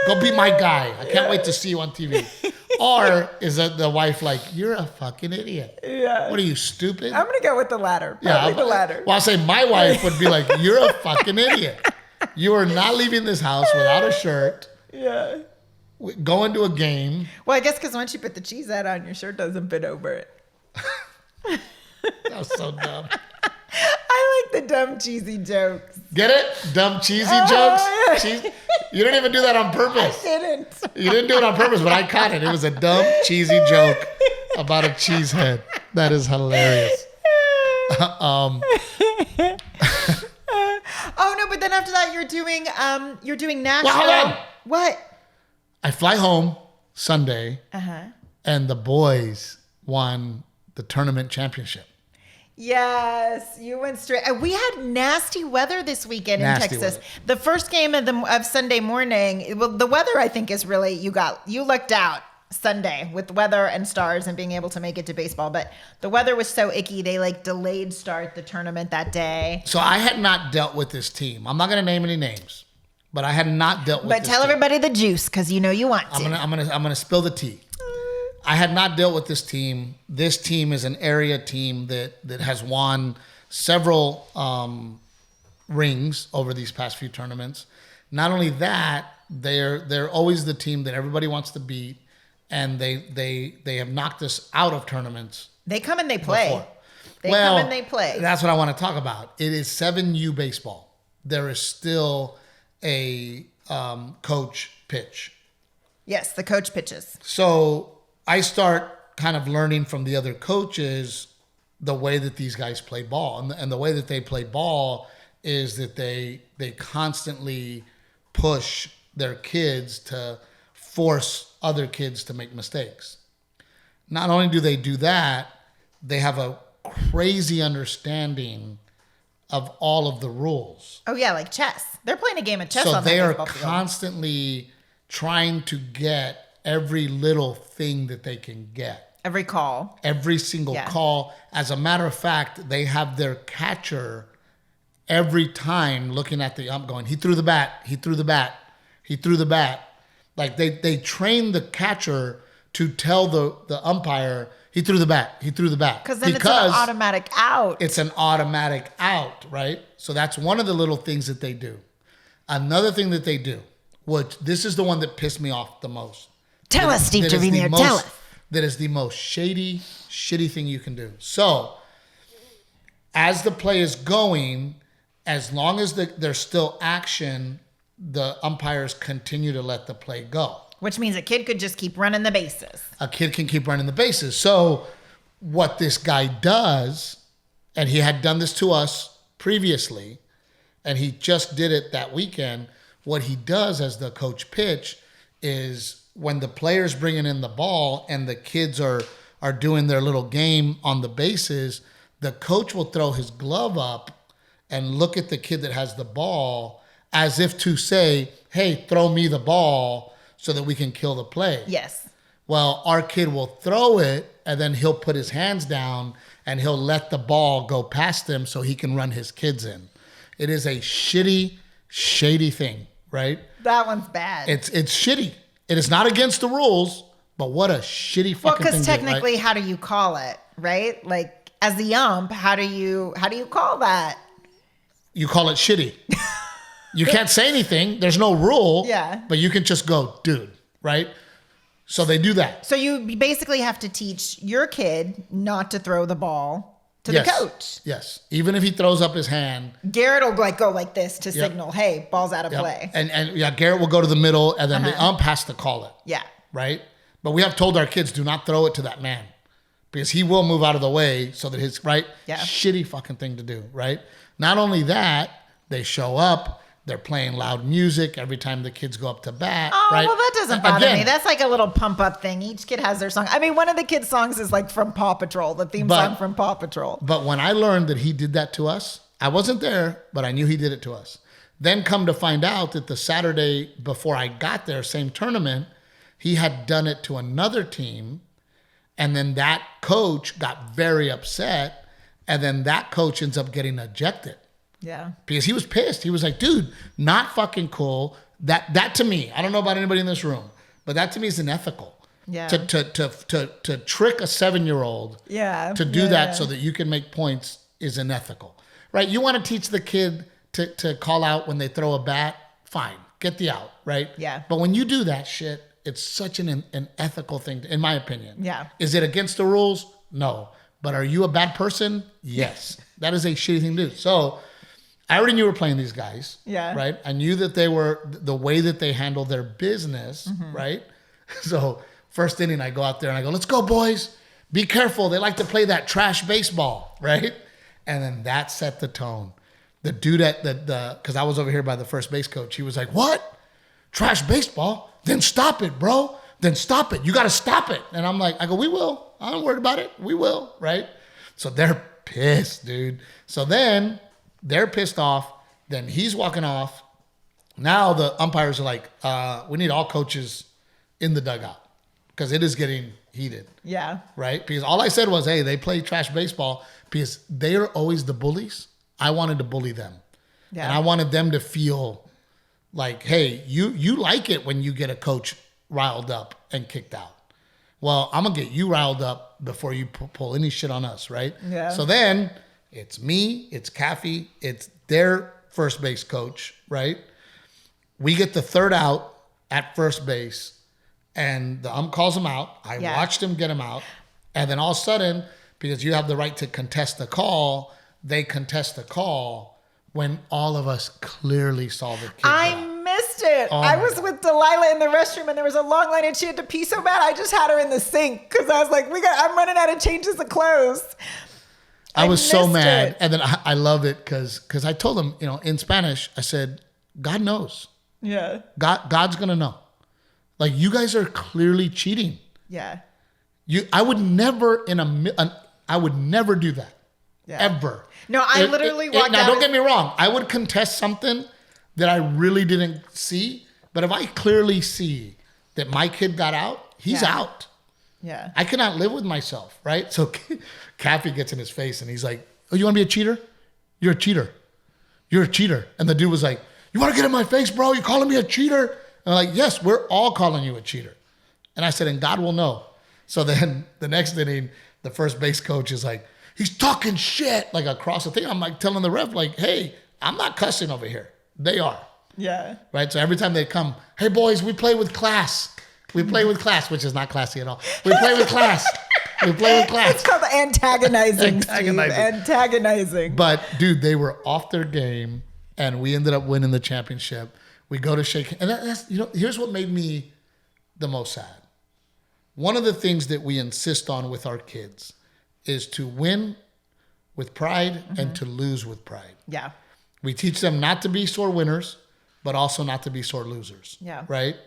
Go be my guy. I can't wait to see you on TV. Or is that the wife like, you're a fucking idiot. Yeah. What are you, stupid? I'm going to go with the latter. Probably the latter. Well, I'll say my wife would be like, you're a fucking idiot. You are not leaving this house without a shirt. Yeah. go into a game. Well, I guess because once you put the cheese out on, your shirt doesn't fit over it. That was so dumb. I like the dumb, cheesy jokes. Get it? Dumb, cheesy Oh, jokes? yeah. You didn't even do that on purpose. I didn't. You didn't do it on purpose, but I caught it. It was a dumb, cheesy joke about a cheese head. That is hilarious. Oh no! But then after that, you're doing Nashville. Well, hold on. What? I fly home Sunday, Uh-huh. and the boys won the tournament championship. Yes, you went straight. We had nasty weather this weekend Nasty in Texas. weather. The first game of Sunday morning. Well, the weather I think is really you lucked out Sunday with weather and stars and being able to make it to baseball. But the weather was so icky they delayed start the tournament that day. So I had not dealt with this team. I'm not going to name any names, but I had not dealt with. But this tell team. everybody the juice because you know you want to. I'm gonna spill the tea. I had not dealt with this team. This team is an area team that has won several rings over these past few tournaments. Not only that, they're always the team that everybody wants to beat, and they have knocked us out of tournaments. They come and they play. Before. They come and they play. That's what I want to talk about. It is 7U baseball. There is still a coach pitch. Yes, the coach pitches. So I start kind of learning from the other coaches the way that these guys play ball. And the way that they play ball is that they constantly push their kids to force other kids to make mistakes. Not only do they do that, they have a crazy understanding of all of the rules. Oh yeah, like chess. They're playing a game of chess So on they that are baseball field. constantly trying to get every little thing that they can get. Every call. Every single Yeah. call. As a matter of fact, they have their catcher every time looking at the ump going, he threw the bat, he threw the bat, he threw the bat. Like they train the catcher to tell the umpire, he threw the bat, he threw the bat. Because then it's an automatic out. It's an automatic out, right? So that's one of the little things that they do. Another thing that they do, which this is the one that pissed me off the most. Tell us, Steve Trevino, tell us. That is the most shitty thing you can do. So, as the play is going, as long as there's still action, the umpires continue to let the play go. Which means a kid could just keep running the bases. A kid can keep running the bases. So, what this guy does, and he had done this to us previously, and he just did it that weekend, what he does as the coach pitch is when the player's bringing in the ball and the kids are doing their little game on the bases, the coach will throw his glove up and look at the kid that has the ball as if to say, hey, throw me the ball so that we can kill the play. Yes. Well, our kid will throw it and then he'll put his hands down and he'll let the ball go past him so he can run his kids in. It is a shady thing, right? That one's bad. It's shitty. It is not against the rules, but what a shitty well, fucking thing. because technically, right? how do you call it, right? Like, as the ump, how do you call that? You call it shitty. You can't say anything. There's no rule. Yeah. But you can just go, dude, right? So they do that. So you basically have to teach your kid not to throw the ball to Yes. the coach. Yes. Even if he throws up his hand. Garrett will go like this to signal, hey, ball's out of Yep. play. And yeah, Garrett will go to the middle and then the ump has to call it. Yeah. Right? But we have told our kids, do not throw it to that man because he will move out of the way so that his, right? Yeah. Shitty fucking thing to do, right? Not only that, they show up, they're playing loud music every time the kids go up to bat, Oh, right? well, that doesn't bother Again, me. That's like a little pump up thing. Each kid has their song. I mean, one of the kids' songs is like from Paw Patrol, the theme song from Paw Patrol. But when I learned that he did that to us, I wasn't there, but I knew he did it to us. Then come to find out that the Saturday before I got there, same tournament, he had done it to another team. And then that coach got very upset. And then that coach ends up getting ejected Yeah. because he was pissed. He was like, dude, not fucking cool. That to me, I don't know about anybody in this room, but that to me is unethical. Yeah. To trick a 7-year-old Yeah. to do Yeah, that yeah. so that you can make points is unethical, right? You want to teach the kid to call out when they throw a bat, fine, get the out, right? Yeah. But when you do that shit, it's such an ethical thing, in my opinion. Yeah. Is it against the rules? No. But are you a bad person? Yes. That is a shitty thing to do. So I already knew we were playing these guys. Yeah. Right? I knew that they were, the way that they handle their business, right? So first inning, I go out there and I go, let's go, boys. Be careful. They like to play that trash baseball, right? And then that set the tone. The dude because I was over here by the first base coach, he was like, what? Trash baseball? Then stop it, bro. Then stop it. You got to stop it. And I'm like, we will. I'm not worried about it. We will, right? So they're pissed, dude. So then they're pissed off. Then he's walking off. Now the umpires are like, we need all coaches in the dugout because it is getting heated. Yeah. Right? Because all I said was, hey, they play trash baseball because they are always the bullies. I wanted to bully them. Yeah. And I wanted them to feel like, hey, you like it when you get a coach riled up and kicked out. Well, I'm going to get you riled up before you pull any shit on us, right? Yeah. So then it's me, it's Caffey, it's their first base coach, right? We get the third out at first base, and the ump calls him out. I watched him get him out. And then all of a sudden, because you have the right to contest the call, they contest the call when all of us clearly saw the kid. I missed it. Oh I my was God. with Delilah in the restroom and there was a long line and she had to pee so bad. I just had her in the sink because I was like, I'm running out of changes of clothes. I was so missed mad. it. And then I love it because I told him, in Spanish, I said, God knows. Yeah. God's going to know. Like, you guys are clearly cheating. Yeah. I would never I would never do that. Yeah. Ever. No, I literally walked now, out. don't get me wrong. I would contest something that I really didn't see. But if I clearly see that my kid got out, he's Yeah. out. Yeah. I cannot live with myself, right? So Caffey gets in his face and he's like, oh, you want to be a cheater? You're a cheater. You're a cheater. And the dude was like, you want to get in my face, bro? You calling me a cheater? And I'm like, yes, we're all calling you a cheater. And I said, and God will know. So then the next inning, the first base coach is like, he's talking shit like across the thing. I'm like telling the ref, like, hey, I'm not cussing over here. They are. Yeah. Right? So every time they come, hey, boys, we play with class. We play with class, which is not classy at all. We play with class. We play with class. It's called antagonizing. Antagonizing. Steve. Antagonizing. But, dude, they were off their game, and we ended up winning the championship. We go to shake hands. And that's, here's what made me the most sad. One of the things that we insist on with our kids is to win with pride and to lose with pride. Yeah. We teach them not to be sore winners, but also not to be sore losers. Yeah. Right?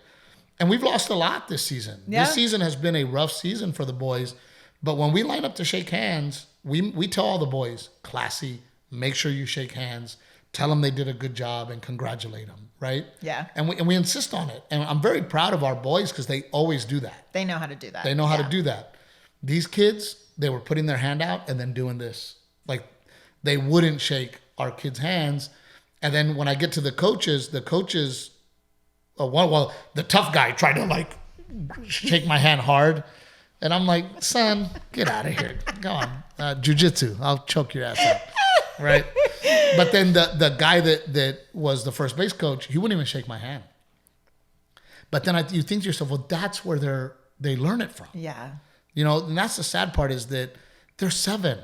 And we've lost a lot this season. Yeah. This season has been a rough season for the boys. But when we line up to shake hands, we tell all the boys, classy, make sure you shake hands, tell them they did a good job and congratulate them. Right? Yeah. And we insist on it. And I'm very proud of our boys because they always do that. They know how to do that. They know how to do that. These kids, they were putting their hand out and then doing this. Like, they wouldn't shake our kids' hands. And then when I get to the coaches, the tough guy tried to like shake my hand hard. And I'm like, son, get out of here. Go on. Jiu-jitsu. I'll choke your ass out. Right? But then the guy that was the first base coach, he wouldn't even shake my hand. But then you think to yourself, well, that's where they learn it from. Yeah. And that's the sad part is that they're 7.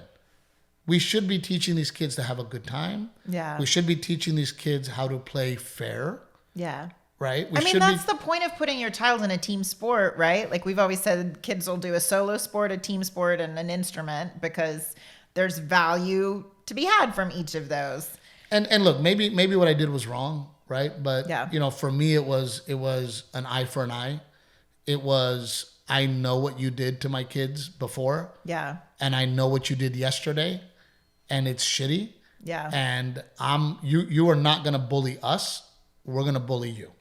We should be teaching these kids to have a good time. Yeah. We should be teaching these kids how to play fair, Yeah. right? That's the point of putting your child in a team sport, right? Like we've always said, kids will do a solo sport, a team sport, and an instrument because there's value to be had from each of those. And look, maybe what I did was wrong, right? But Yeah. for me, it was an eye for an eye. It was, I know what you did to my kids before. Yeah. And I know what you did yesterday, and it's shitty. Yeah. And you are not going to bully us. We're going to bully you.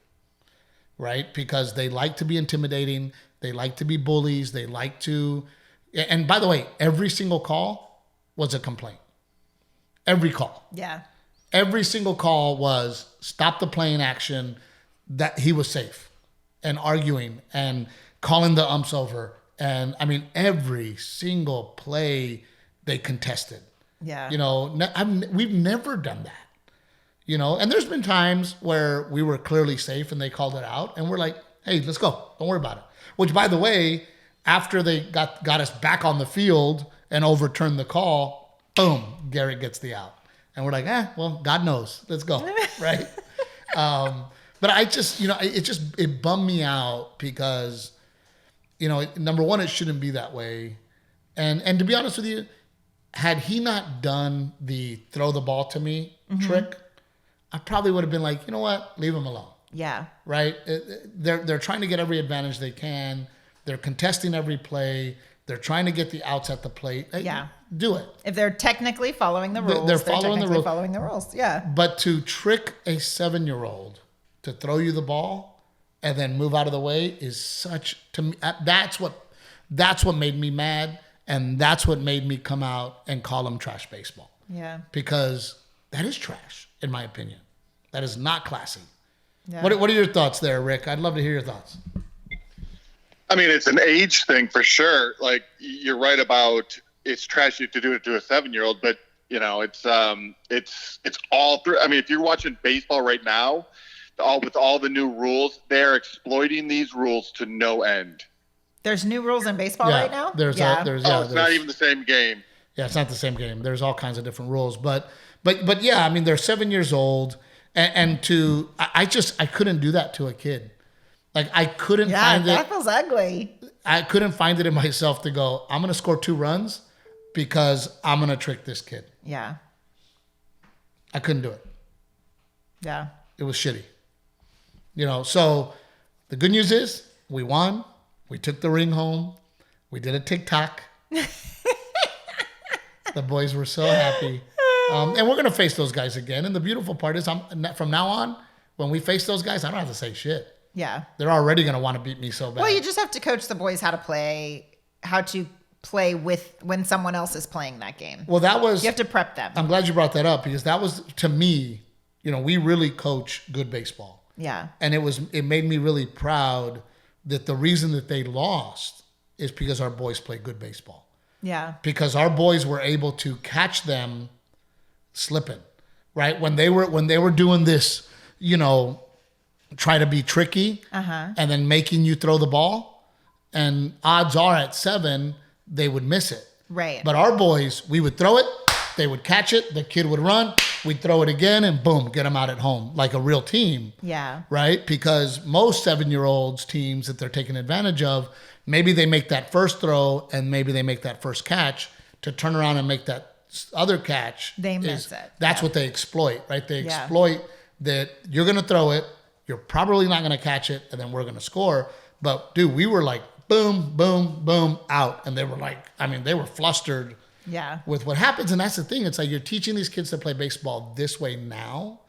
Right? Because they like to be intimidating. They like to be bullies. They like to, and by the way, every single call was a complaint. Every call. Yeah. Every single call was stop the playing action, that he was safe, and arguing and calling the umps over. And I mean, every single play they contested. Yeah. We've never done that. And there's been times where we were clearly safe and they called it out, and we're like, hey, let's go. Don't worry about it. Which, by the way, after they got us back on the field and overturned the call, boom, Garrett gets the out. And we're like, well, God knows. Let's go, right? But I just, it bummed me out because, number one, it shouldn't be that way. And to be honest with you, had he not done the throw the ball to me trick, I probably would have been like, you know what? Leave him alone. Yeah. Right? They're trying to get every advantage they can. They're contesting every play. They're trying to get the outs at the plate. Yeah. Do it. If they're technically following the rules, they're following the rules. Following the rules. Yeah. But to trick a 7-year-old to throw you the ball and then move out of the way is such, to me, that's what made me mad. And that's what made me come out and call him trash baseball. Yeah. Because that is trash, in my opinion. That is not classy. Yeah. What are your thoughts there, Rick? I'd love to hear your thoughts. I mean, it's an age thing for sure. Like, you're right about it's trashy to do it to a 7-year-old, but it's all through. I mean, if you're watching baseball right now, with all the new rules, they're exploiting these rules to no end. There's new rules in baseball right now? It's not even the same game. Yeah, it's not the same game. There's all kinds of different rules. But yeah, I mean, they're 7 years old. And I couldn't do that to a kid. Like, I couldn't find it. Yeah, that feels ugly. I couldn't find it in myself to go, I'm going to score 2 runs because I'm going to trick this kid. Yeah. I couldn't do it. Yeah. It was shitty. So the good news is we won. We took the ring home. We did a TikTok. The boys were so happy. And we're going to face those guys again. And the beautiful part is from now on, when we face those guys, I don't have to say shit. Yeah. They're already going to want to beat me so bad. Well, you just have to coach the boys how to play with when someone else is playing that game. Well, you have to prep them. I'm glad you brought that up because that was, to me, we really coach good baseball. Yeah. And it made me really proud that the reason that they lost is because our boys play good baseball. Yeah. Because our boys were able to catch them slipping, right? When they were doing this, try to be tricky and then making you throw the ball, and odds are at 7, they would miss it. Right. But our boys, we would throw it, they would catch it, the kid would run, we'd throw it again, and boom, get them out at home like a real team. Yeah. Right? Because most 7-year-olds teams that they're taking advantage of, maybe they make that first throw and maybe they make that first catch to turn around and make that other catch. They miss it. That's what they exploit, right? They exploit that you're going to throw it, you're probably not going to catch it, and then we're going to score. But, dude, we were like, boom, boom, boom, out. And they were like, they were flustered with what happens. And that's the thing. It's like you're teaching these kids to play baseball this way now,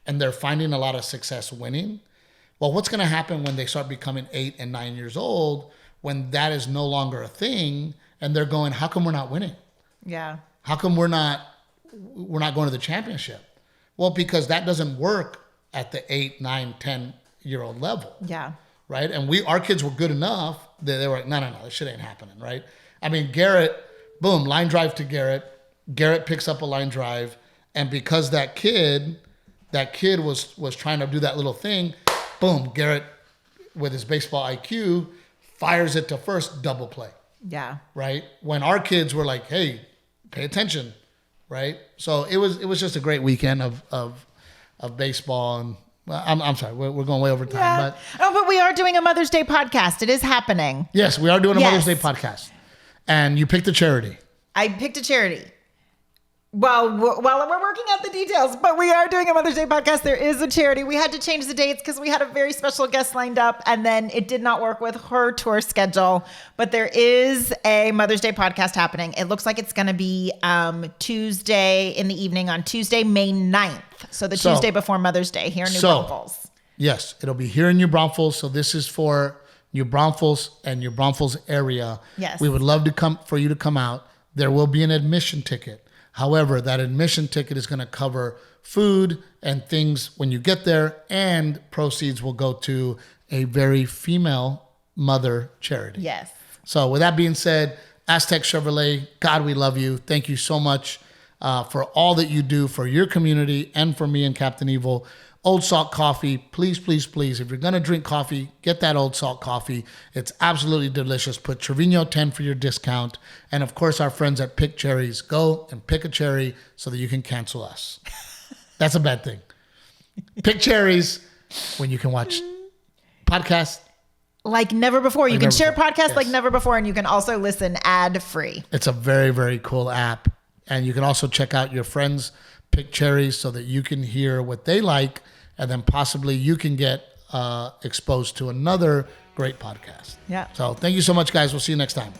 and they're finding a lot of success winning. Well, what's going to happen when they start becoming 8 and 9 years old, when that is no longer a thing, and they're going, how come we're not winning? Yeah. How come we're not going to the championship? Well, because that doesn't work at the 8, 9, 10-year-old level. Yeah. Right? And our kids were good enough that they were like, no, this shit ain't happening, right? I mean, Garrett, boom, line drive to Garrett. Garrett picks up a line drive. And because that kid was trying to do that little thing, boom, Garrett, with his baseball IQ, fires it to first, double play. Yeah. Right? When our kids were like, hey, pay attention, right? So it was just a great weekend of baseball. And well, I'm sorry, we're going way over time. Yeah. But we are doing a Mother's Day podcast. It is happening. Yes, we are doing a Mother's Day podcast. And you picked a charity. I picked a charity. Well, we're working out the details, but we are doing a Mother's Day podcast. There is a charity. We had to change the dates because we had a very special guest lined up, and then it did not work with her tour schedule. But there is a Mother's Day podcast happening. It looks like it's going to be Tuesday in the evening on Tuesday, May 9th. So the Tuesday before Mother's Day here in New Braunfels. Yes, it'll be here in New Braunfels. So this is for New Braunfels and New Braunfels area. Yes. We would love for you to come out. There will be an admission ticket. However, that admission ticket is going to cover food and things when you get there, and proceeds will go to a very female mother charity. Yes. So with that being said, Aztec Chevrolet, God, we love you. Thank you so much for all that you do for your community and for me and Captain Evil. Old Salt Coffee. Please, please, please, if you're going to drink coffee, get that Old Salt Coffee. It's absolutely delicious. Put Trevino 10 for your discount. And of course, our friends at Pick Cherries. Go and pick a cherry so that you can cancel us. That's a bad thing. Pick Cherries when you can watch podcasts. Like never before. You can share before. podcasts Yes. like never before, and you can also listen ad-free. It's a very, very cool app. And you can also check out your friends' Pick Cherries so that you can hear what they like, and then possibly you can get exposed to another great podcast. Yeah. So thank you so much, guys. We'll see you next time.